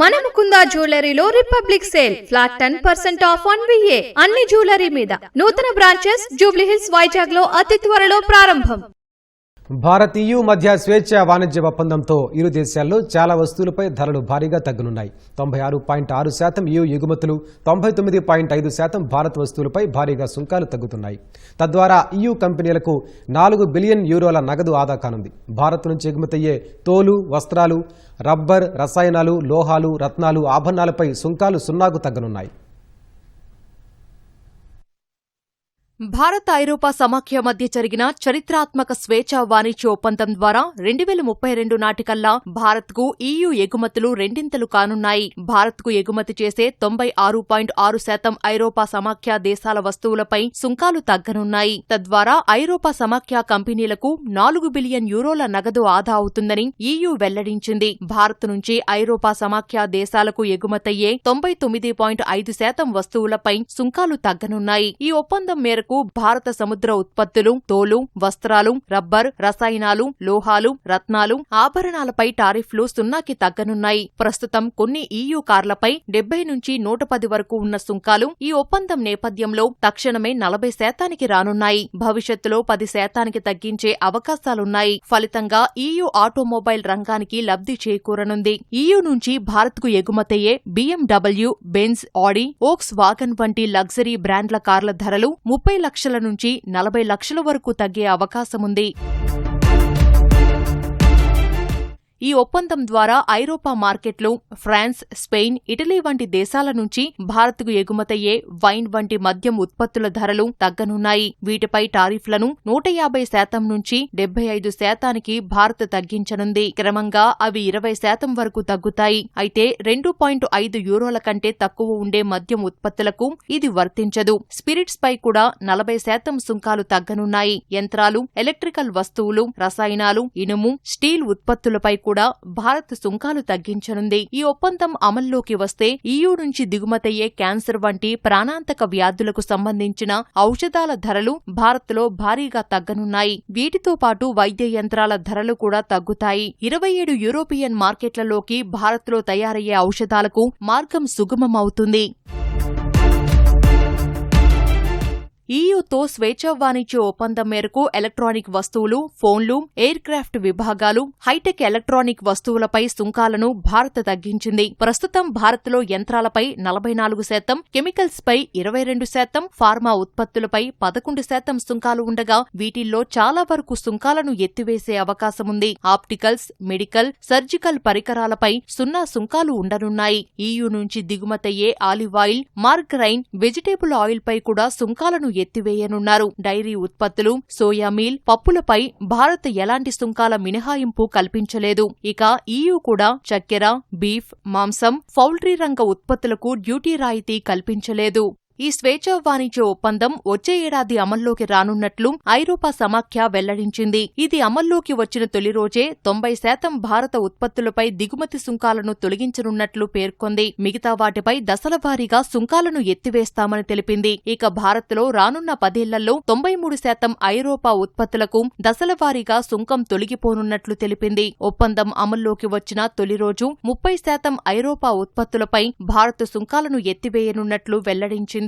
మన ముకుంద జ్యువెలరీలో republic sale flat 10% off on VA అన్ని జ్యువెలరీ మీద. నూతన బ్రాంచెస్ జూబ్లీ హిల్స్, వైజాగ్ లో అతి త్వరలో ప్రారంభం. భారత్ EU మధ్య స్వేచ్ఛ వాణిజ్య ఒప్పందంతో ఇరు దేశాల్లో చాలా వస్తువులపై ధరలు భారీగా తగ్గనున్నాయి. 96.6% EU ఎగుమతులు, 99.5% భారత్ వస్తువులపై భారీగా సుంకాలు తగ్గుతున్నాయి. తద్వారా EU కంపెనీలకు 4 బిలియన్ యూరోల నగదు ఆదా కానుంది. భారత్ నుంచి ఎగుమతయ్యే తోలు, వస్త్రాలు, రబ్బర్, రసాయనాలు, లోహాలు, రత్నాలు, ఆభరణాలపై సుంకాలు 0కు తగ్గనున్నాయి. భారత్ ఐరోపా సమాఖ్య మధ్య జరిగిన చరిత్రాత్మక స్వేచ్ఛా వాణిజ్య ఒప్పందం ద్వారా 2032 నాటికల్లా భారత్కు EU ఎగుమతులు రెండింతలు కానున్నాయి. భారత్కు ఎగుమతి చేసే 96.6% ఐరోపా సమాఖ్య దేశాల వస్తువులపై సుంకాలు తగ్గనున్నాయి. తద్వారా ఐరోపా సమాఖ్య కంపెనీలకు 4 బిలియన్ యూరోల నగదు ఆదా అవుతుందని EU వెల్లడించింది. భారత్ నుంచి ఐరోపా సమాఖ్య దేశాలకు ఎగుమతయ్యే 99.5% వస్తువులపై సుంకాలు తగ్గనున్నాయి. ఈ ఒప్పందం మేరకు భారత సముద్ర ఉత్పత్తులు, తోలు, వస్త్రాలు, రబ్బర్, రసాయనాలు, లోహాలు, రత్నాలు, ఆభరణాలపై టారిఫ్లు 0కి తగ్గనున్నాయి. ప్రస్తుతం కొన్ని EU కార్లపై 70 నుంచి 110 వరకు ఉన్న సుంకాలు ఈ ఒప్పందం నేపథ్యంలో తక్షణమే 40%కి రానున్నాయి. భవిష్యత్తులో 10%కి తగ్గించే అవకాశాలున్నాయి. ఫలితంగా EU ఆటోమొబైల్ రంగానికి లబ్ధి చేకూరనుంది. EU నుంచి భారత్కు ఎగుమతయ్యే BMW, బెంజ్, ఆడి, వోక్స్ వాగన్ వంటి లగ్జరీ బ్రాండ్ల కార్ల ధరలు 30 లక్షల నుంచి 40 లక్షల వరకు తగ్గే అవకాశముంది. ఈ ఒప్పందం ద్వారా ఐరోపా మార్కెట్లు, ఫ్రాన్స్, స్పెయిన్, ఇటలీ వంటి దేశాల నుంచి భారత్కు ఎగుమతయ్యే వైన్ వంటి మద్యం ఉత్పత్తుల ధరలు తగ్గనున్నాయి. వీటిపై టారిఫ్లను 150% నుంచి 75%కి భారత్ తగ్గించనుంది. క్రమంగా అవి 20% వరకు తగ్గుతాయి. అయితే 2.5 యూరోల కంటే తక్కువ ఉండే మద్యం ఉత్పత్తులకు ఇది వర్తించదు. స్పిరిట్స్ పై కూడా 40% సుంకాలు తగ్గనున్నాయి. యంత్రాలు, ఎలక్ట్రికల్ వస్తువులు, రసాయనాలు, ఇనుము, స్టీల్ ఉత్పత్తులపై కూడా భారత్ సుంకాలు తగ్గించనుంది. ఈ ఒప్పందం అమల్లోకి వస్తే EU నుంచి దిగుమతయ్యే క్యాన్సర్ వంటి ప్రాణాంతక వ్యాధులకు సంబంధించిన ఔషధాల ధరలు భారత్లో భారీగా తగ్గనున్నాయి. వీటితో పాటు వైద్య యంత్రాల ధరలు కూడా తగ్గుతాయి. 27 యూరోపియన్ మార్కెట్లలోకి భారత్లో తయారయ్యే ఔషధాలకు మార్గం సుగమమవుతుంది. EUతో స్వేచ్ఛా వాణిజ్య ఒప్పందం మేరకు ఎలక్ట్రానిక్ వస్తువులు, ఫోన్లు, ఎయిర్ క్రాఫ్ట్ విభాగాలు, హైటెక్ ఎలక్ట్రానిక్ వస్తువులపై సుంకాలను భారత్ తగ్గించింది. ప్రస్తుతం భారత్లో యంత్రాలపై 44%, కెమికల్స్ పై 22%, ఫార్మా ఉత్పత్తులపై 11% సుంకాలు ఉండగా వీటిల్లో చాలా వరకు సుంకాలను ఎత్తివేసే అవకాశముంది. ఆప్టికల్స్, మెడికల్, సర్జికల్ పరికరాలపై 0 సుంకాలు ఉండనున్నాయి. EU నుంచి దిగుమతయ్యే olive oil, margarine, vegetable oil పై కూడా సుంకాలను ఎత్తివేయనున్నారు. డైరీ ఉత్పత్తులు, సోయా మీల్, పప్పులపై భారత్ ఎలాంటి సుంకాల మినహాయింపు కల్పించలేదు. ఇక EU కూడా చక్కెర, బీఫ్, మాంసం, పౌల్ట్రీ రంగ ఉత్పత్తులకు డ్యూటీ రాయితీ కల్పించలేదు. ఈ స్వేచ్ఛా వాణిజ్య ఒప్పందం వచ్చే ఏడాది అమల్లోకి రానున్నట్లు ఐరోపా సమాఖ్య వెల్లడించింది. ఇది అమల్లోకి వచ్చిన తొలి రోజే 90% భారత ఉత్పత్తులపై దిగుమతి సుంకాలను తొలగించనున్నట్లు పేర్కొంది. మిగతా వాటిపై దశలవారీగా సుంకాలను ఎత్తివేస్తామని తెలిపింది. ఇక భారత్లో రానున్న 10 ఏళ్లలో 93% ఐరోపా ఉత్పత్తులకు దశలవారీగా సుంకం తొలగిపోనున్నట్లు తెలిపింది. ఒప్పందం అమల్లోకి వచ్చిన తొలి రోజు 30% ఐరోపా ఉత్పత్తులపై భారత్ సుంకాలను ఎత్తివేయనున్నట్లు వెల్లడించింది.